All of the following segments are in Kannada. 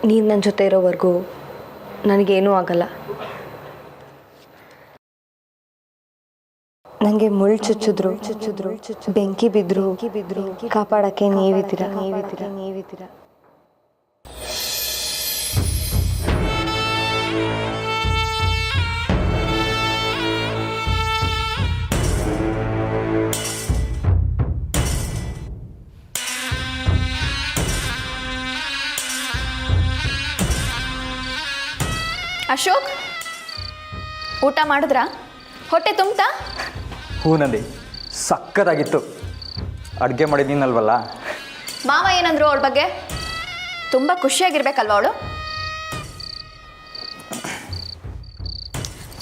ನೀನು ನನ್ನ ಜೊತೆ ಇರೋವರೆಗೂ ನನಗೇನೂ ಆಗಲ್ಲ. ನನಗೆ ಮುಳ್ಳು ಚುಚ್ಚಿದ್ರು ಬೆಂಕಿ ಬಿದ್ದರು ಕಾಪಾಡೋಕ್ಕೆ ನೀವಿದ್ದೀರಾ. ಅಶೋಕ್, ಊಟ ಮಾಡಿದ್ರಾ? ಹೊಟ್ಟೆ ತುಂಬ್ತಾ? ಹೂ ನಂದಿ, ಸಕ್ಕತ್ತಾಗಿತ್ತು. ಅಡುಗೆ ಮಾಡಿದ್ದೀನಲ್ವಲ್ಲ. ಮಾವ ಏನಂದ್ರು ಅವಳ ಬಗ್ಗೆ? ತುಂಬ ಖುಷಿಯಾಗಿರ್ಬೇಕಲ್ವ ಅವಳು?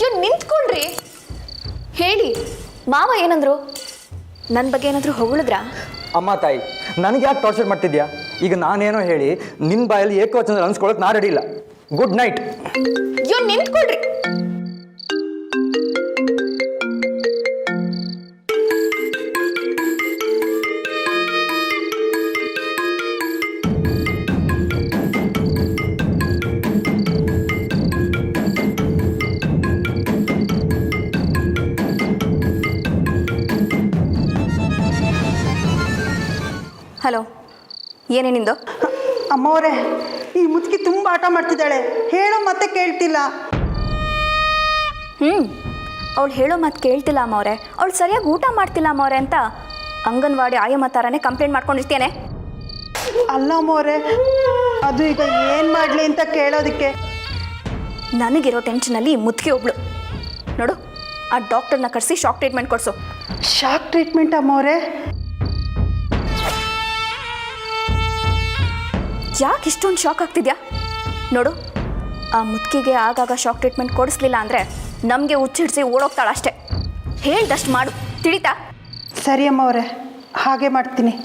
ಇವ್ರು ನಿಂತ್ಕೊಳ್ರಿ, ಹೇಳಿ ಮಾವ ಏನಂದ್ರು? ನನ್ನ ಬಗ್ಗೆ ಏನಾದರೂ ಹೊಗಳಿದ್ರಾ? ಅಮ್ಮ ತಾಯಿ, ನನಗೆ ಯಾಕೆ ಟಾರ್ಚರ್ ಮಾಡ್ತಿದ್ಯಾ? ಈಗ ನಾನೇನೋ ಹೇಳಿ ನಿನ್ನ ಬಾಯಲ್ಲಿ ಏಕವಚನ ಅನ್ಸ್ಕೊಳಕ್ಕೆ ನಾ ರೆಡಿ ಇಲ್ಲ. Good night. ಇವ್ರು ನಿಂತ್ಕೊಳ್ರಿ. ಹಲೋ, ಏನೇನಿಂದು? ಅಮ್ಮವರೇ, ಈ ಮುದುಕಿ ತುಂಬ ಆಟ ಮಾಡ್ತಿದ್ದಾಳೆ. ಹೇಳೋ ಮತ್ತೆ ಕೇಳ್ತಿಲ್ಲ. ಅವಳು ಹೇಳೋ ಮಾತು ಕೇಳ್ತಿಲ್ಲ ಅಮ್ಮವ್ರೆ. ಅವಳು ಸರಿಯಾಗಿ ಊಟ ಮಾಡ್ತಿಲ್ಲ ಅಮ್ಮವ್ರೆ ಅಂತ ಅಂಗನವಾಡಿ ಆಯಮ್ಮ ಥರನೇ ಕಂಪ್ಲೇಂಟ್ ಮಾಡ್ಕೊಂಡಿರ್ತೇನೆ. ಅಲ್ಲ ಅಮ್ಮವರೇ, ಅದು ಈಗ ಏನು ಮಾಡಲಿ ಅಂತ ಕೇಳೋದಕ್ಕೆ. ನನಗಿರೋ ಟೆನ್ಷನಲ್ಲಿ ಮುದುಕಿ ಒಬ್ಳು. ನೋಡು, ಆ ಡಾಕ್ಟರ್ನ ಕರೆಸಿ ಶಾಕ್ ಟ್ರೀಟ್ಮೆಂಟ್ ಕೊಡಿಸು. ಶಾಕ್ ಟ್ರೀಟ್ಮೆಂಟ್ ಅಮ್ಮವರೇ? ಯಾಕೆ ಇಷ್ಟೊಂದು ಶಾಕ್ ಆಗ್ತಿದ್ಯಾ? ನೋಡು, ಆ ಮುದುಕಿಗೆ ಆಗಾಗ ಶಾಕ್ ಟ್ರೀಟ್ಮೆಂಟ್ ಕೊಡಿಸ್ಲಿಲ್ಲ ಅಂದರೆ ನಮಗೆ ಹುಚ್ಚಿಡಿಸಿ ಓಡೋಗ್ತಾಳೆ ಅಷ್ಟೇ. ಹೇಳ್ದಷ್ಟು ಮಾಡು, ತಿಳಿತಾ? ಸರಿ ಅಮ್ಮವರೇ, ಹಾಗೆ ಮಾಡ್ತೀನಿ.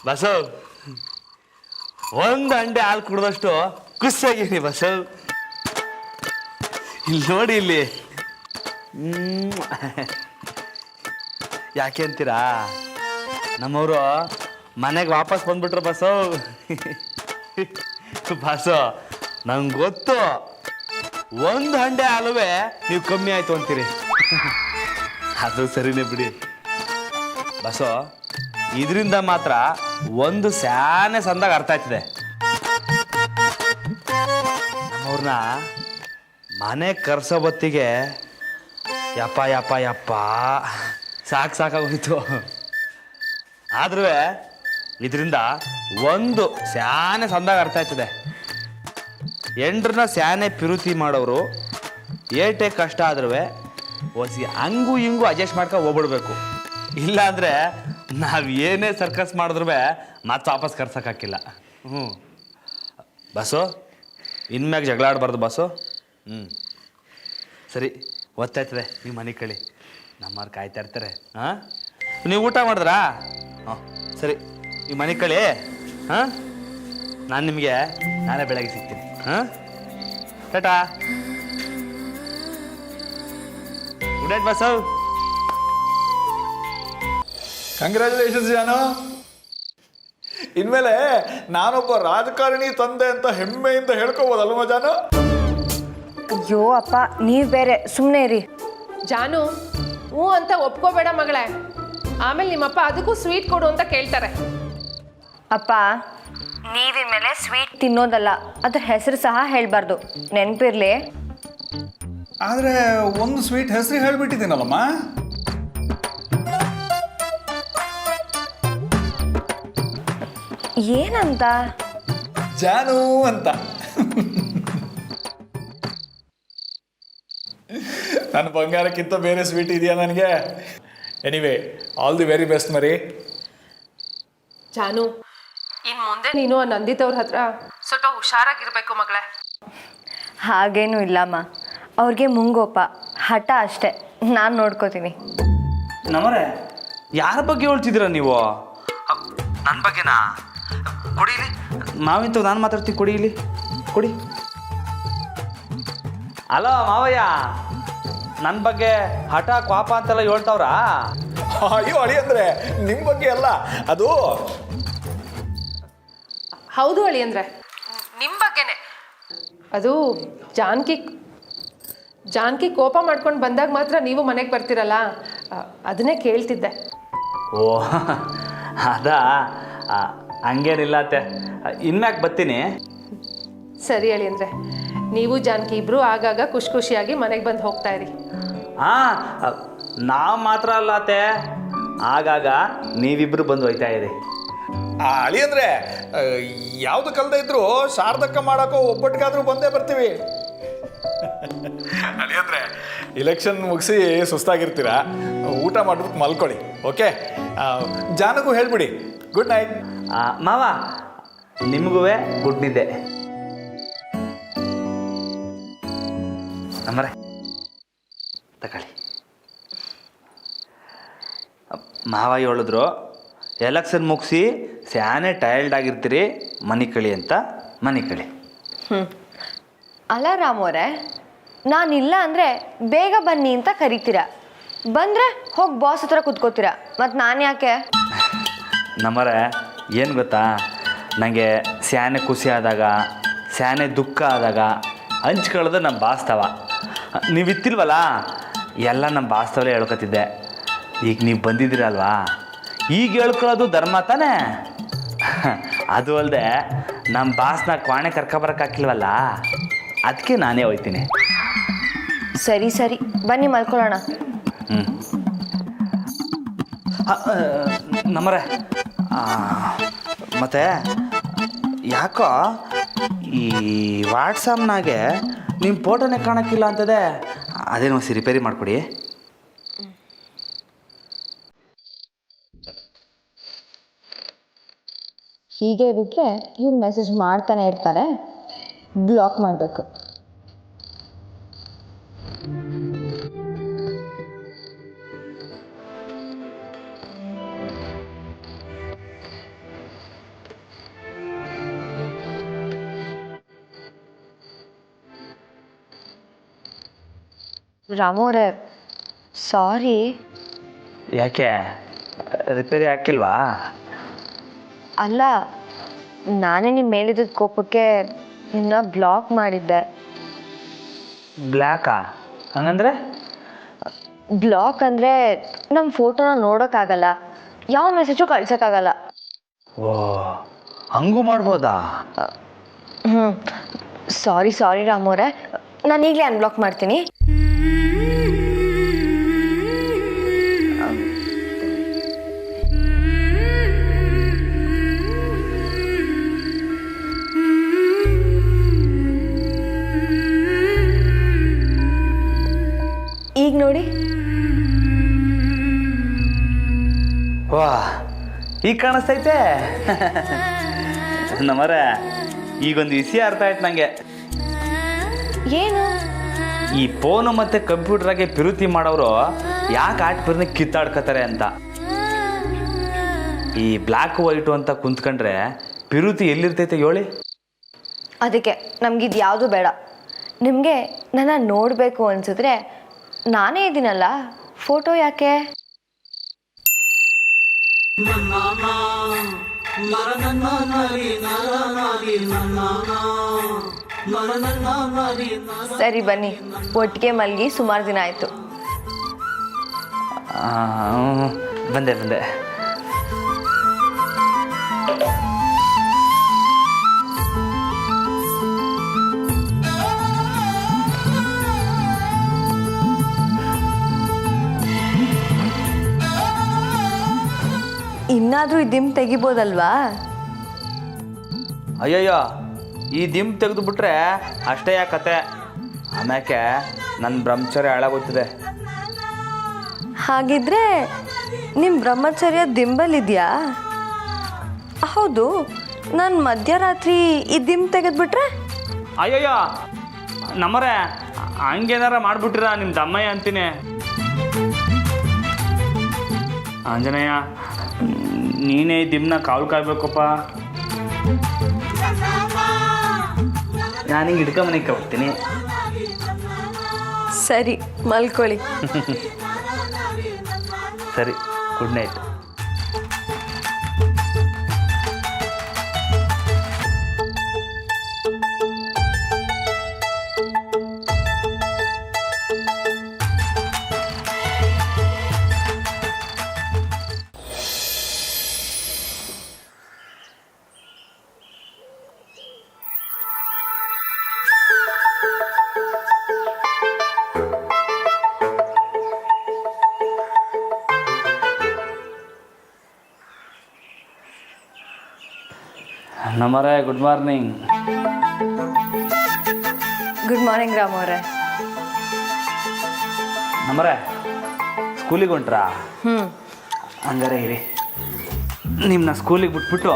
ಬಸವ್, ಒಂದು ಅಂಡೆ ಹಾಲು ಕುಡ್ದಷ್ಟು ಖುಷಿಯಾಗಿನಿ ಬಸವ್. ಇಲ್ಲಿ ನೋಡಿ, ಇಲ್ಲಿ ಯಾಕೆ ಅಂತೀರಾ? ನಮ್ಮವರು ಮನೆಗೆ ವಾಪಸ್ ಬಂದ್ಬಿಟ್ರು ಬಸವ್. ನಂಗೆ ಗೊತ್ತು, ಒಂದು ಹಂಡೆ ಹಾಲುವೆ ನೀವು ಕಮ್ಮಿ ಆಯ್ತು ಅಂತೀರಿ. ಅದು ಸರಿನೇ ಬಿಡಿ ಬಸೋ. ಇದರಿಂದ ಮಾತ್ರ ಒಂದು ಸ್ಯಾನೆ ಸಂದಾಗ ಅರ್ಥ ಆಯ್ತದೆ. ನಮ್ಮವ್ರನ್ನ ಮನೆ ಕರ್ಸೋ ಹೊತ್ತಿಗೆ ಯಪ್ಪ ಯಪ್ಪ ಯಪ್ಪ ಸಾಕಾಗೋಯ್ತು. ಆದ್ರೂ ಇದರಿಂದ ಒಂದು ಸ್ಯಾನೆ ಸಂದಾಗ ಅರ್ಥ ಆಯ್ತದೆ. ಎಂಡ್ರನ್ನ ಸ್ಯಾನೆ ಪಿರುತಿ ಮಾಡೋರು ಏಟೆ ಕಷ್ಟ ಆದ್ರೂ ಓಸಿ ಹಂಗೂ ಹಿಂಗೂ ಅಡ್ಜಸ್ಟ್ ಮಾಡ್ಕೊಂಡು ಹೋಗ್ಬಿಡ್ಬೇಕು. ಇಲ್ಲ ಅಂದರೆ ನಾವು ಏನೇ ಸರ್ಕಸ್ ಮಾಡಿದ್ರು ಮತ್ತೆ ವಾಪಸ್ ಕರ್ಸೋಕ್ಕಾಗಿಲ್ಲ. ಬಸ್ಸು, ಇನ್ಮ್ಯಾಗ ಜಗಳ ಆಡಬಾರ್ದು ಬಸ್ಸು. ಸರಿ, ಒತ್ತಾಯ್ತದೆ, ನೀವು ಮನೆ ಕಳಿ, ನಮ್ಮವ್ರು ಕಾಯ್ತಾ ಇರ್ತಾರೆ. ಹಾಂ, ನೀವು ಊಟ ಮಾಡಿದ್ರಾ? ಸರಿ, ನೀವು ಮನೆ ಕಳಿ. ನಾನು ನಿಮಗೆ ನಾಳೆ ಬೆಳಗ್ಗೆ ಸಿಗ್ತೀನಿ. Tata. Good night bus. Congratulations ಜಾನು. ಇನ್ಮೇಲೆ ನಾನೊಬ್ಬ ರಾಜಕಾರಣಿ ತಂದೆ ಅಂತ ಹೆಮ್ಮೆಯಿಂದ ಹೇಳ್ಕೋಬೋದಲ್ವ ಜಾನು? ಅಯ್ಯೋ ಅಪ್ಪ, ನೀವು ಬೇರೆ ಸುಮ್ಮನೆ ಇರಿ. ಜಾನು, ಹ್ಞೂ ಅಂತ ಒಪ್ಕೋಬೇಡ ಮಗಳೇ. ಆಮೇಲೆ ನಿಮ್ಮಪ್ಪ ಅದಕ್ಕೂ ಸ್ವೀಟ್ ಕೊಡು ಅಂತ ಕೇಳ್ತಾರೆ. ಅಪ್ಪ, ನೀವಿನ್ಮೇಲೆ ಸ್ವೀಟ್ ತಿನ್ನೋದಲ್ಲ, ಅದ್ರ ಹೆಸರು ಸಹ ಹೇಳಬಾರ್ದು, ನೆನಪಿರ್ಲಿ. ಆದರೆ ಒಂದು ಸ್ವೀಟ್ ಹೆಸರು ಹೇಳ್ಬಿಟ್ಟಿದ್ದೀನಲ್ಲಮ್ಮ. ಏನಂತ? ಜಾನು ಅಂತ. ನನ್ನ ಬಂಗಾರಕ್ಕಿಂತ ಬೇರೆ ಸ್ವೀಟ್ ಇದೆಯಾ ನನಗೆ? Anyway, all the very best ಮರಿ. ಜಾನು, ಇನ್ನು ಮುಂದೆ ನೀನು ನಂದಿತ್ ಅವ್ರ ಹತ್ರ ಸ್ವಲ್ಪ ಹುಷಾರಾಗಿರ್ಬೇಕು ಮಗಳೇ. ಹಾಗೇನೂ ಇಲ್ಲಮ್ಮ, ಅವ್ರಿಗೆ ಮುಂಗೋಪ ಹಠ ಅಷ್ಟೆ, ನಾನು ನೋಡ್ಕೋತೀನಿ. ನಮ್ಮರೆ ಯಾರ ಬಗ್ಗೆ ಹೇಳ್ತಿದ್ದೀರ ನೀವು? ನನ್ನ ಬಗ್ಗೆನಾ? ಕೊಡಿಲಿ ಮಾವಿಂತ ನಾನು ಮಾತಾಡ್ತೀನಿ, ಕೊಡಿ ಇಲ್ಲಿ ಕೊಡಿ. ಅಲೋ ಮಾವಯ್ಯ, ನನ್ನ ಬಗ್ಗೆ ಹಠ ಕ್ವಾಪ ಅಂತೆಲ್ಲ ಹೇಳ್ತಾವ್ರಾ? ಅಯ್ಯೋ ಅಳಿ ಅಂದರೆ ನಿಮ್ಮ ಬಗ್ಗೆ ಅಲ್ಲ, ಅದು ಹೌದು ಅಳಿ ಅಂದರೆ ನಿಮ್ಮ ಬಗ್ಗೆನೆ. ಅದು ಜಾನಕಿ ಕೋಪ ಮಾಡ್ಕೊಂಡು ಬಂದಾಗ ಮಾತ್ರ ನೀವು ಮನೆಗೆ ಬರ್ತೀರಲ್ಲ, ಅದನ್ನೇ ಕೇಳ್ತಿದ್ದೆ. ಓ ಅದಾ, ಹಂಗೇನಿಲ್ಲ ಅತ್ತೆ, ಇನ್ಮ್ಯಾಕೆ ಬರ್ತೀನಿ. ಸರಿ ಅಳಿ ಅಂದರೆ ನೀವು ಜಾನಕಿ ಇಬ್ಬರು ಆಗಾಗ ಖುಷಿಯಾಗಿ ಮನೆಗೆ ಬಂದು ಹೋಗ್ತಾ ಇರಿ. ಹಾಂ, ನಾವು ಮಾತ್ರ ಅಲ್ಲ ಅತ್ತೆ, ಆಗಾಗ ನೀವಿಬ್ಬರು ಬಂದು ಹೋಯ್ತಾ ಇರಿ. ಅಳಿ ಅಂದರೆ ಯಾವುದು ಕಲ್ದ ಇದ್ರು ಶಾರದಕ್ಕ ಮಾಡೋಕ್ಕೋ ಒಬ್ಬಟ್ಟಿಗಾದ್ರೂ ಬಂದೇ ಬರ್ತೀವಿ. ಅಳಿ ಅಂದರೆ ಇಲೆಕ್ಷನ್ ಮುಗಿಸಿ ಸುಸ್ತಾಗಿರ್ತೀರಾ, ಊಟ ಮಾಡ್ಬಿಟ್ಟು ಮಲ್ಕೊಳ್ಳಿ. ಓಕೆ, ಜಾನಗೂ ಹೇಳ್ಬಿಡಿ ಗುಡ್ ನೈಟ್. ಮಾವ ನಿಮಗೂ ಗುಡ್ ನಿದ್ದೆ. ನಮ್ಮರೆ ತಗೊಳ್ಳಿ. ಮಾವ ಹೇಳಿದ್ರು ಎಲೆಕ್ಷನ್ ಮುಗಿಸಿ ಸ್ಯಾನೆ ಟೈಲ್ಡ್ ಆಗಿರ್ತೀರಿ, ಮನೆ ಕಳಿ ಅಂತ. ಮನೆ ಕಳಿ. ಅಲ್ಲ ರಾಮೋರೆ, ನಾನಿಲ್ಲ ಅಂದರೆ ಬೇಗ ಬನ್ನಿ ಅಂತ ಕರಿತೀರಾ, ಬಂದರೆ ಹೋಗಿ ಬಾಸ್ ಹತ್ರ ಕುತ್ಕೋತೀರಾ, ಮತ್ತು ನಾನು ಯಾಕೆ? ನಮ್ಮರೆ ಏನು ಗೊತ್ತಾ, ನನಗೆ ಸ್ಯಾನೆ ಖುಷಿ ಆದಾಗ, ಸ್ಯಾನೆ ದುಃಖ ಆದಾಗ ಹಂಚ್ಕೊಳ್ಳೋದು ನಮ್ಮ ಬಾಸ್ತವ. ನೀವಿತ್ತಿಲ್ವಲ್ಲ, ಎಲ್ಲ ನಮ್ಮ ಬಾಸ್ತವಲ್ಲೇ ಹೇಳ್ಕೊತಿದ್ದೆ. ಈಗ ನೀವು ಬಂದಿದ್ದೀರಲ್ವಾ, ಈಗ ಹೇಳ್ಕೊಳ್ಳೋದು ಧರ್ಮ ತಾನೇ. ಅದು ಅಲ್ಲದೆ ನಮ್ಮ ಬಾಸ್ನ ಕ್ವಾಣೆ ಕರ್ಕೊಬರಕ್ಕಾಗಿಲ್ವಲ್ಲ, ಅದಕ್ಕೆ ನಾನೇ ಹೋಗ್ತೀನಿ. ಸರಿ ಸರಿ, ಬನ್ನಿ ಮಲ್ಕೊಳ್ಳೋಣ. ನಮ್ಮರೆ ಮತ್ತೆ ಯಾಕೋ ಈ ವಾಟ್ಸಪ್ನಾಗೆ ನಿಮ್ಮ ಫೋಟೋನೇ ಕಾಣೋಕ್ಕಿಲ್ಲ ಅಂತದೆ, ಅದೇನೋ ರಿಪೇರಿ ಮಾಡಿಕೊಡಿ. ಹೀಗೆ ಬಿಟ್ಟರೆ ಇವ್ರು ಮೆಸೇಜ್ ಮಾಡ್ತಾನೆ ಇರ್ತಾರೆ, ಬ್ಲಾಕ್ ಮಾಡಬೇಕು. ರಾಮೋರೆ ಸಾರಿ. ಯಾಕೆ ರಿಪೇರಿ ಹಾಕಿಲ್ವಾ? ಅಲ್ಲ, ನಾನೇ ನಿಮ್ಮ ಮೇಲಿದ್ದ ಕೋಪಕ್ಕೆ ನಿನ್ನ ಬ್ಲಾಕ್ ಮಾಡಿದ್ದೆ. ಬ್ಲ್ಯಾಕಾ? ಹಂಗಂದ್ರೆ? ಬ್ಲಾಕ್ ಅಂದರೆ ನಮ್ಮ ಫೋಟೋನ ನೋಡೋಕ್ಕಾಗಲ್ಲ, ಯಾವ ಮೆಸೇಜು ಕಳ್ಸೋಕ್ಕಾಗಲ್ಲ. ಓ, ಹಂಗೂ ಮಾಡ್ಬೋದಾ? ಸಾರಿ ರಾಮೋರೆ, ನಾನು ಈಗಲೇ ಅನ್ಬ್ಲಾಕ್ ಮಾಡ್ತೀನಿ. ಈಗ ನೋಡಿ. ವಾ, ಈಗ ಕಾಣಿಸ್ತೈತೆ. ನಮ್ಮರೆ ಈಗೊಂದು ವಿಷಯ ಅರ್ಥ ಆಯ್ತು ನನಗೆ. ಏನು? ಈ ಫೋನು ಮತ್ತು ಕಂಪ್ಯೂಟರಾಗೆ ಪಿರುತಿ ಮಾಡೋರು ಯಾಕೆ ಆಟಪುರನ ಕಿತ್ತಾಡ್ಕೋತಾರೆ ಅಂತ. ಈ ಬ್ಲ್ಯಾಕ್ ವೈಟು ಅಂತ ಕುಂತ್ಕೊಂಡ್ರೆ ಪಿರುತಿ ಎಲ್ಲಿರ್ತೈತೆ ಹೇಳಿ? ಅದಕ್ಕೆ ನಮಗಿದು ಯಾವುದು ಬೇಡ. ನಿಮಗೆ ನನ್ನ ನೋಡಬೇಕು ಅನಿಸಿದ್ರೆ ನಾನೇ ಇದ್ದೀನಲ್ಲ, ಫೋಟೋ ಯಾಕೆ? ಸರಿ ಬನ್ನಿ, ಒಟ್ಟಿಗೆ ಮಲಗಿ ಸುಮಾರು ದಿನ ಆಯಿತು. ಬಂದೆ. ಇನ್ನಾದರೂ ಈ ದಿಮ್ ತೆಗಿಬೋದಲ್ವಾ? ಅಯ್ಯಯ್ಯೋ, ಈ ದಿಮ್ ತೆಗೆದು ಬಿಟ್ರೆ ಅಷ್ಟೇ ಕತೆ. ಆಮ್ಯಾಕೆ ನನ್ನ ಬ್ರಹ್ಮಚರ್ಯ ಹಾಳಾಗೋಗ್ತಿದೆ. ಹಾಗಿದ್ರೆ ನಿಮ್ಮ ಬ್ರಹ್ಮಚರ್ಯ ದಿಂಬಲ್ಲಿದೆಯಾ? ಹೌದು, ನಾನು ಮಧ್ಯರಾತ್ರಿ ಈ ದಿಮ್ ತೆಗೆದ್ಬಿಟ್ರೆ? ಅಯ್ಯಯ್ಯೋ ನಮ್ಮರೆ, ಹಂಗೇನಾರ ಮಾಡ್ಬಿಟ್ಟಿರ ನಿಮ್ಮ ತಮ್ಮಯ್ಯ ಅಂತೀನಿ. ಆಂಜನೇಯ, ನೀನೇ ದಿಮ್ನ ಕಾವಲು ಕಾಯ್ಬೇಕಪ್ಪ. ನಾನು ಹಿಂಗೆ ಹಿಡ್ಕೊಂಬನಿಕ ಹೋಗ್ತೀನಿ. ಸರಿ, ಮಲ್ಕೊಳ್ಳಿ. ಸರಿ, ಗುಡ್ ನೈಟ್. ನಮರೇ, good morning. Good morning Ram ಅವರೇ. ನಮರೇ, ಸ್ಕೂಲಿಗೆ ಹೊಂಟ್ರಾ? ಹಂಗಾರೆ ಇರಿ, ನಿಮ್ಮನ್ನ ಸ್ಕೂಲಿಗೆ ಬಿಟ್ಬಿಟ್ಟು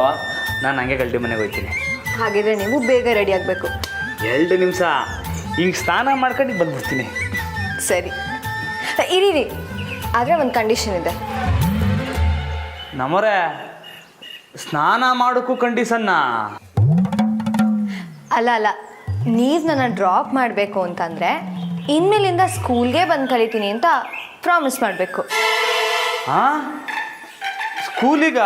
ನಾನು ಹಂಗೆ ಗಲ್ಟಿ ಮನೆಗೆ ಹೋಗ್ತೀನಿ. ಹಾಗಿದ್ರೆ ನೀವು ಬೇಗ ರೆಡಿ ಆಗಬೇಕು. 2 ನಿಮಿಷ ಹಿಂಗೆ ಸ್ನಾನ ಮಾಡ್ಕೊಂಡು ಬಂದ್ಬಿಡ್ತೀನಿ. ಸರಿ, ಇರೀ. ಆದರೆ ಒಂದು ಕಂಡೀಷನ್ ಇದೆ. ನಮರೇ, ಸ್ನಾನ ಮಾಡೋಕ್ಕೂ ಕಂಡೀಷನ್ನ? ಅಲ್ಲ, ನೀವು ನನ್ನ ಡ್ರಾಪ್ ಮಾಡಬೇಕು ಅಂತಂದರೆ ಇನ್ಮೇಲಿಂದ ಸ್ಕೂಲ್ಗೆ ಬಂದು ಕಲಿತೀನಿ ಅಂತ ಪ್ರಾಮಿಸ್ ಮಾಡಬೇಕು. ಹಾಂ, ಸ್ಕೂಲಿಗ?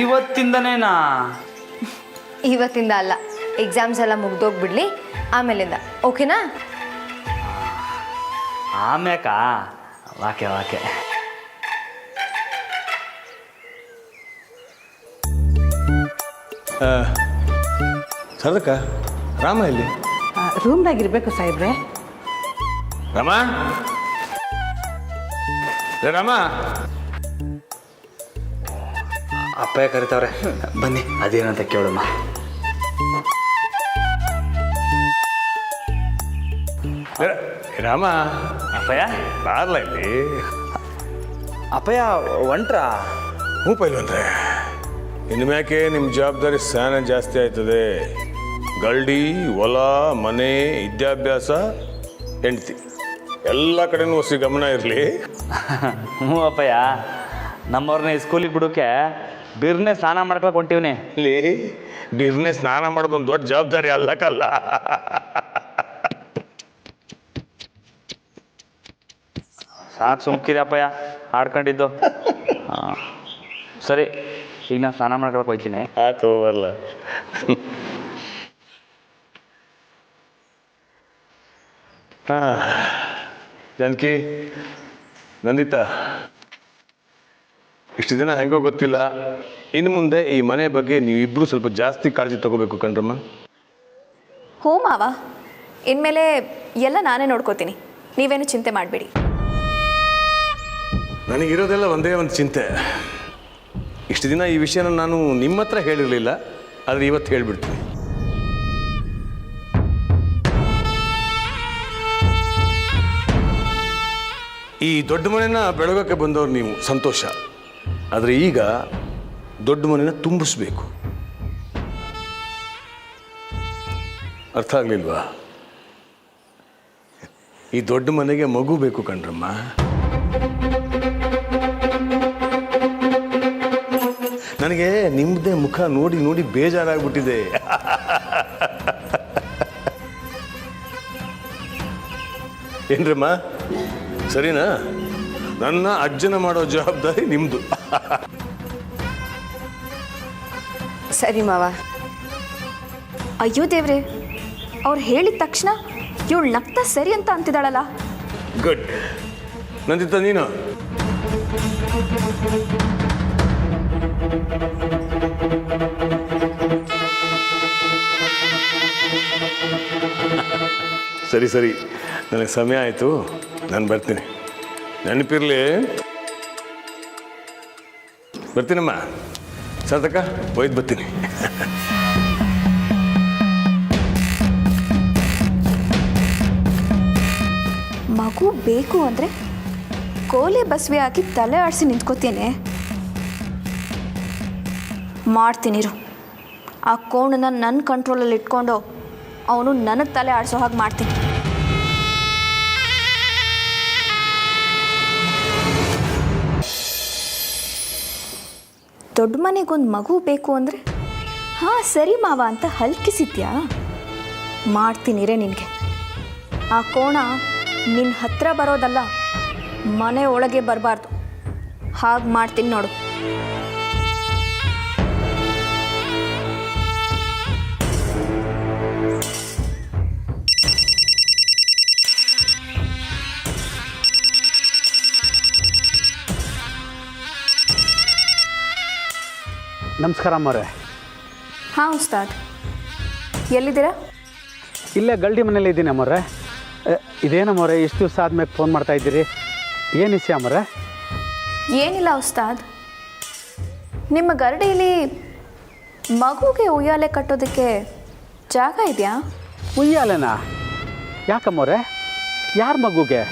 ಇವತ್ತಿಂದನೇನಾ? ಇವತ್ತಿಂದ ಅಲ್ಲ, ಎಕ್ಸಾಮ್ಸ್ ಎಲ್ಲ ಮುಗ್ದೋಗ್ಬಿಡ್ಲಿ ಆಮೇಲಿಂದ. ಓಕೆನಾ? ಆಮ್ಯಾಕಾ? ವಾಕೆ. ಸರದಕ್ಕ, ರಾಮ ಇಲ್ಲಿ? ರೂಮ್ನಾಗಿರ್ಬೇಕು ಸಾಹೇಬ್ರೆ. ರಾಮ, ರಾಮ. ಅಪ್ಪಯ್ಯ ಕರಿತಾವ್ರೆ, ಬನ್ನಿ ಅದೇನಂತ ಕೇಳಮ್ಮ. ರಾಮ, ಅಪ್ಪಯ್ಯ ಬಾರ್ಲ ಇಲ್ಲಿ. ಅಪ್ಪಯ್ಯ ಹೊಂಟ್ರಾ? ಹ್ಞೂ ಪೈಲ್ವನ್ರೆ, ಇನ್ನು ಮ್ಯಾಕೆ ನಿಮ್ಮ ಜವಾಬ್ದಾರಿ ಸ್ನಾನ ಜಾಸ್ತಿ ಆಯ್ತದೆ. ಗಲ್ಡಿ, ಹೊಲ, ಮನೆ, ವಿದ್ಯಾಭ್ಯಾಸ, ಹೆಂಡ್ತಿ ಎಲ್ಲ ಕಡೆನೂ ಹೊಸ ಗಮನ ಇರಲಿ. ಹ್ಞೂ ಅಪ್ಪಯ್ಯ, ನಮ್ಮವ್ರನ್ನ ಸ್ಕೂಲಿಗೆ ಬಿಡೋಕೆ ಬಿರ್ನೆ ಸ್ನಾನ ಮಾಡ್ಕೊಳಕ್ಕೆ ಹೊಂಟಿವ್ನಿ. ಇಲ್ಲಿ ಬಿರ್ನೆ ಸ್ನಾನ ಮಾಡೋದು ಒಂದು ದೊಡ್ಡ ಜವಾಬ್ದಾರಿ ಅಲ್ಲಕ್ಕಲ್ಲ. ಸಾಕು, ಸುಮ್ಕಿರಿ ಅಪ್ಪಯ್ಯ, ಆಡ್ಕೊಂಡಿದ್ದು. ಸರಿ, ಈಗ ನಾನು ಸ್ನಾನ ಮಾಡ್ಕೊಳಕ್ಕೆ ಹೋಗ್ತೀನಿ. ಆಯ್ತು, ಬರಲ್ಲ. ಜಾನಕಿ, ನಂದಿತ, ಇಷ್ಟು ದಿನ ಹೆಂಗೋ ಗೊತ್ತಿಲ್ಲ, ಇನ್ನು ಮುಂದೆ ಈ ಮನೆ ಬಗ್ಗೆ ನೀವಿಬ್ರು ಸ್ವಲ್ಪ ಜಾಸ್ತಿ ಕಾಳಜಿ ತಗೋಬೇಕು ಕಣ್ರಮ್ಮ. ಹ್ಞೂ ಮಾವ, ಇನ್ಮೇಲೆ ಎಲ್ಲ ನಾನೇ ನೋಡ್ಕೋತೀನಿ, ನೀವೇನು ಚಿಂತೆ ಮಾಡಬೇಡಿ. ನನಗಿರೋದೆಲ್ಲ ಒಂದೇ ಒಂದು ಚಿಂತೆ. ಇಷ್ಟು ದಿನ ಈ ವಿಷಯನ ನಾನು ನಿಮ್ಮ ಹತ್ರ ಹೇಳಿರಲಿಲ್ಲ, ಆದರೆ ಇವತ್ತು ಹೇಳಿಬಿಡ್ತೀನಿ. ಈ ದೊಡ್ಡ ಮನೆನ ಬೆಳಗೋಕ್ಕೆ ಬಂದವ್ರು ನೀವು, ಸಂತೋಷ. ಆದರೆ ಈಗ ದೊಡ್ಡ ಮನೆನ ತುಂಬಿಸ್ಬೇಕು. ಅರ್ಥ ಆಗಲಿಲ್ವಾ? ಈ ದೊಡ್ಡ ಮನೆಗೆ ಮಗು ಬೇಕು ಕಣ್ರಮ್ಮ. ನನಗೆ ನಿಮ್ಮದೇ ಮುಖ ನೋಡಿ ನೋಡಿ ಬೇಜಾರಾಗ್ಬಿಟ್ಟಿದೆ. ಏನ್ರಮ್ಮ, ಸರಿನಾ? ನನ್ನ ಅಜ್ಜನ ಮಾಡೋ ಜವಾಬ್ದಾರಿ ನಿಮ್ಮದು. ಸರಿ ಮಾವ. ಅಯ್ಯೋ ದೇವ್ರೆ, ಅವ್ರು ಹೇಳಿದ ತಕ್ಷಣ ಇವಳು ನಗ್ತಾ ಸರಿ ಅಂತ ಅಂತಿದ್ದಾಳಲ್ಲ. ಗುಡ್. ನಂದಿತ, ನೀನು? ಸರಿ ಸರಿ, ನನಗೆ ಸಮಯ ಆಯಿತು, ನಾನು ಬರ್ತೀನಿ. ನೆನಪಿರಲಿ. ಬರ್ತೀನಮ್ಮ. ಸಾರ್ಥಕ, ಒಯ್ದು ಬರ್ತೀನಿ. ಮಗು ಬೇಕು ಅಂದರೆ ಕೋಲೆ ಬಸವೆ ಹಾಕಿ ತಲೆ ಆಡಿಸಿ ನಿಂತ್ಕೋತೇನೆ. ಮಾಡ್ತೀನಿರು. ಆ ಕೋಣನ ನನ್ನ ಕಂಟ್ರೋಲಲ್ಲಿ ಇಟ್ಕೊಂಡು ಅವನು ನನಗೆ ತಲೆ ಆಡಿಸೋ ಹಾಗೆ ಮಾಡ್ತೀನಿ. ದೊಡ್ಡ ಮನೆಗೊಂದು ಮಗು ಬೇಕು ಅಂದರೆ ಹಾಂ ಸರಿ ಮಾವ ಅಂತ ಹಲ್ಕಿಸಿದ್ಯಾ? ಮಾಡ್ತೀನಿರೇ ನಿನಗೆ. ಆ ಕೋಣ ನಿನ್ನ ಹತ್ರ ಬರೋದಲ್ಲ, ಮನೆ ಒಳಗೆ ಬರಬಾರ್ದು. ಹಾಗೆ ಮಾಡ್ತೀನಿ ನೋಡು. ನಮಸ್ಕಾರ ಅಮ್ಮವ್ರೆ. ಹಾಂ ಉಸ್ತಾದ್, ಎಲ್ಲಿದ್ದೀರಾ? ಇಲ್ಲೇ ಗಲ್ಡಿ ಮನೇಲಿ ಇದ್ದೀನಿ ಅಮ್ಮವ್ರೆ. ಇದೇನಮ್ಮವ್ರೆ ಇಷ್ಟು ದಿವಸ ಆದ್ಮೇಲೆ ಫೋನ್ ಮಾಡ್ತಾ ಇದ್ದೀರಿ? ಏನು ವಿಷಯ ಅಮ್ಮವ್ರೆ? ಏನಿಲ್ಲ ಉಸ್ತಾದ್, ನಿಮ್ಮ ಗರಡಿಲಿ ಮಗುಗೆ ಉಯ್ಯಾಲೆ ಕಟ್ಟೋದಕ್ಕೆ ಜಾಗ ಇದೆಯಾ? ಉಯ್ಯಾಲೆನಾ? ಯಾಕಮ್ಮವ್ರೆ, ಯಾರ ಮಗುಗೆ?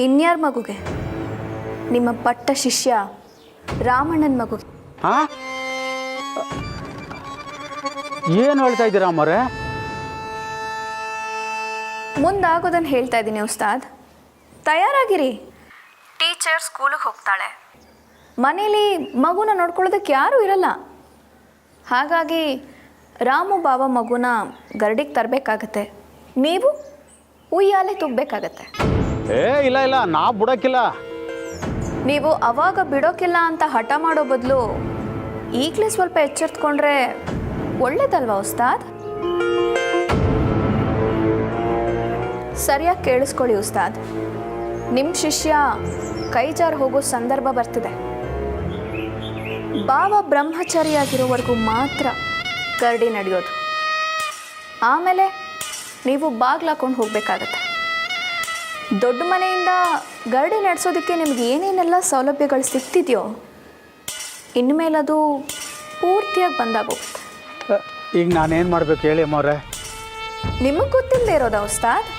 ಇನ್ಯಾರ ಮಗುಗೆ? ನಿಮ್ಮ ಪಟ್ಟ ಶಿಷ್ಯ ರಾಮಣ್ಣನ ಮಗುಗೆ. ಹಾಂ, ಏನು ಹೇಳ್ತಾ ಇದ್ದೀರಾ ಅಮ್ಮವ್ರೆ? ಮುಂದಾಗೋದನ್ನು ಹೇಳ್ತಾ ಇದ್ದೀನಿ ಉಸ್ತಾದ್, ತಯಾರಾಗಿರಿ. ಟೀಚರ್ ಸ್ಕೂಲಿಗೆ ಹೋಗ್ತಾಳೆ, ಮನೇಲಿ ಮಗುನ ನೋಡ್ಕೊಳ್ಳೋದಕ್ಕೆ ಯಾರೂ ಇರಲ್ಲ. ಹಾಗಾಗಿ ರಾಮು ಬಾಬಾ ಮಗುನ ಗರಡಿಗೆ ತರಬೇಕಾಗತ್ತೆ, ನೀವು ಉಯ್ಯಾಲೆ ತುಗ್ಬೇಕಾಗತ್ತೆ. ಇಲ್ಲ ಇಲ್ಲ, ನಾ ಬಿಡೋಕ್ಕಿಲ್ಲ. ನೀವು ಅವಾಗ ಬಿಡೋಕ್ಕಿಲ್ಲ ಅಂತ ಹಠ ಮಾಡೋ ಬದಲು ಈಗಲೇ ಸ್ವಲ್ಪ ಎಚ್ಚೆತ್ಕೊಂಡ್ರೆ ಒಳ್ಳೇದಲ್ವಾ ಉಸ್ತಾದ್? ಸರಿಯಾಗಿ ಕೇಳಿಸ್ಕೊಳ್ಳಿ ಉಸ್ತಾದ್, ನಿಮ್ಮ ಶಿಷ್ಯ ಕೈ ಜಾರಿ ಹೋಗೋ ಸಂದರ್ಭ ಬರ್ತಿದೆ. ಬಾಬಾ ಬ್ರಹ್ಮಚಾರಿಯಾಗಿರೋವರೆಗೂ ಮಾತ್ರ ಗರಡಿ ನಡೆಯೋದು. ಆಮೇಲೆ ನೀವು ಬಾಗ್ಲಾಕೊಂಡು ಹೋಗಬೇಕಾಗತ್ತೆ. ದೊಡ್ಡ ಮನೆಯಿಂದ ಗರಡಿ ನಡೆಸೋದಕ್ಕೆ ನಿಮ್ಗೆ ಏನೇನೆಲ್ಲ ಸೌಲಭ್ಯಗಳು ಸಿಗ್ತಿದೆಯೋ ಇನ್ಮೇಲದು ಪೂರ್ತಿಯಾಗಿ ಬಂದಾಗೋಗುತ್ತೆ. ಈಗ ನಾನೇನು ಮಾಡಬೇಕು ಹೇಳಿ ಅಮ್ಮವ್ರೆ? ನಿಮಗೆ ಗೊತ್ತಿಲ್ಲದೆ ಇರೋದಾ ಉಸ್ತಾದ್?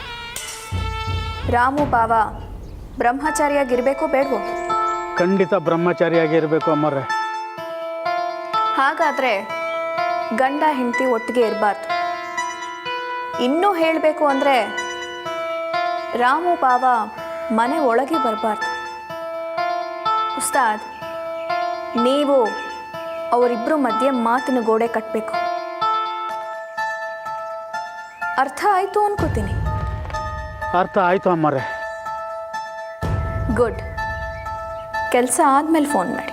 ರಾಮು ಬಾಬಾ ಬ್ರಹ್ಮಚಾರಿಯಾಗಿರಬೇಕೋ ಬೇಡವೋ? ಖಂಡಿತ ಬ್ರಹ್ಮಚಾರಿಯಾಗಿರಬೇಕು ಅಮ್ಮವ್ರೆ. ಹಾಗಾದರೆ ಗಂಡ ಹೆಂಡತಿ ಒಟ್ಟಿಗೆ ಇರಬಾರ್ದು. ಇನ್ನೂ ಹೇಳಬೇಕು ಅಂದರೆ ರಾಮು ಬಾಬಾ ಮನೆ ಒಳಗೆ ಬರಬಾರ್ದು. ಉಸ್ತಾದ್, ನೀವು ಅವರಿಬ್ಬರು ಮಧ್ಯೆ ಮಾತಿನ ಗೋಡೆ ಕಟ್ಟಬೇಕು. ಅರ್ಥ ಆಯಿತು ಅನ್ಕೋತೀನಿ. ಅರ್ಥ ಆಯಿತು ಅಮ್ಮವ್ರೆ. ಗುಡ್. ಕೆಲಸ ಆದಮೇಲೆ ಫೋನ್ ಮಾಡಿ.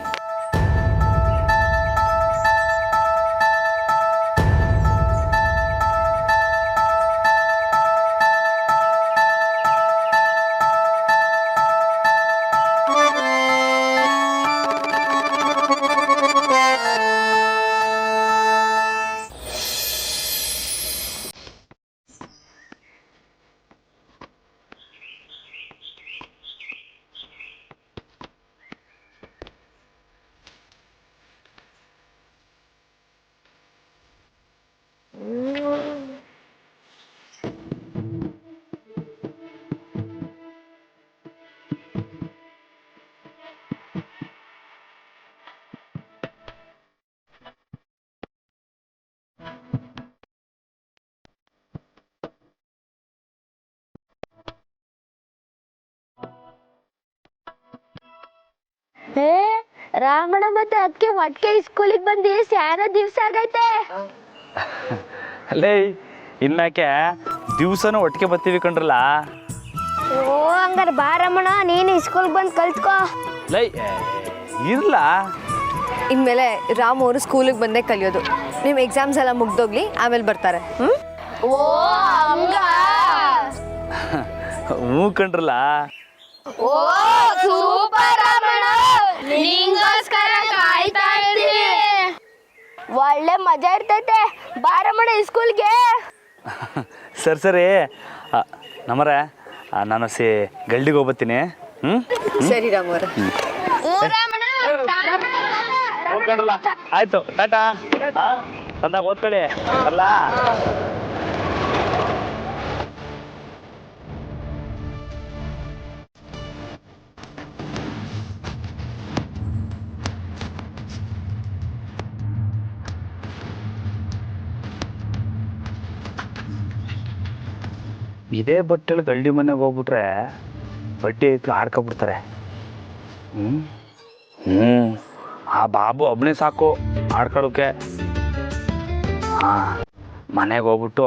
ರಾಮಣ್ಣ ಮತ್ತೆ ಅದಕ್ಕೆ ಒಟ್ಟಿಗೆ ಸ್ಕೂಲಿಗೆ ಬಂದು ಸ್ಯಾನ ದಿವ್ಸ ಆಗೈತೆ. ಅಲ್ಲೇ ಇನ್ನಾಕೆ ದಿವ್ಸನೂ ಒಟ್ಟಿಗೆ ಬರ್ತೀವಿ ಕಣ್ರಲ್ಲ. ಓ ಹಂಗಾರೆ ಬಾ ರಮಣ, ನೀನು ಸ್ಕೂಲ್ಗೆ ಬಂದು ಕಲ್ತ್ಕೋ. ಲೈ ಇರ್ಲ, ಇನ್ಮೇಲೆ ರಾಮ್ ಅವರು ಸ್ಕೂಲಿಗೆ ಬಂದೇ ಕಲಿಯೋದು. ನಿಮ್ಮ ಎಕ್ಸಾಮ್ಸ್ ಎಲ್ಲ ಮುಗ್ದೋಗ್ಲಿ, ಆಮೇಲೆ ಬರ್ತಾರೆ. ಓ ಹಂಗ? ಹ್ಞೂ ಕಣ್ರಲ್ಲ. ಓ ಸೂಪರ್ ರಮಣ, ನಿಂಗೋಸ್ಕರ ಕಾಯ್ತಾ ಇರ್ತೀವಿ. ಒಳ್ಳೆ ಮಜಾ ಇರ್ತೈತೆ, ಬಾ ರಮಣ ಸ್ಕೂಲ್ಗೆ. ಸರಿ ಸರಿ ನಮ್ಮರೆ, ನಾನು ಗಲ್ಡಿಗೆ ಹೋಗ್ಬತ್ತೀನಿ. ಸರಿ ರಾಮ್ ಅವರ. ಆಯ್ತು, ಟಾಟಾ. ತಂದಾಗ ಓದ್ಕೊಳ್ಳಿ ಅಲ್ಲ. ಇದೇ ಬಟ್ಟೆಲಿ ಗಳ್ಳಿ ಮನೆಗೆ ಹೋಗ್ಬಿಟ್ರೆ ಬಟ್ಟೆ ಇತ್ತು ಆಡ್ಕೊಬಿಡ್ತಾರೆ. ಆ ಬಾಬು ಒಬ್ಬನೇ ಸಾಕು ಆಡ್ಕೊಳ್ಳೋಕೆ. ಹಾಂ, ಮನೆಗೆ ಹೋಗ್ಬಿಟ್ಟು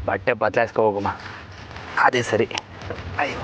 ಬಟ್ಟೆ ಬದಲಾಯಿಸ್ಕೊ ಹೋಗಮ್ಮ. ಅದೇ ಸರಿ. ಅಯ್ಯೋ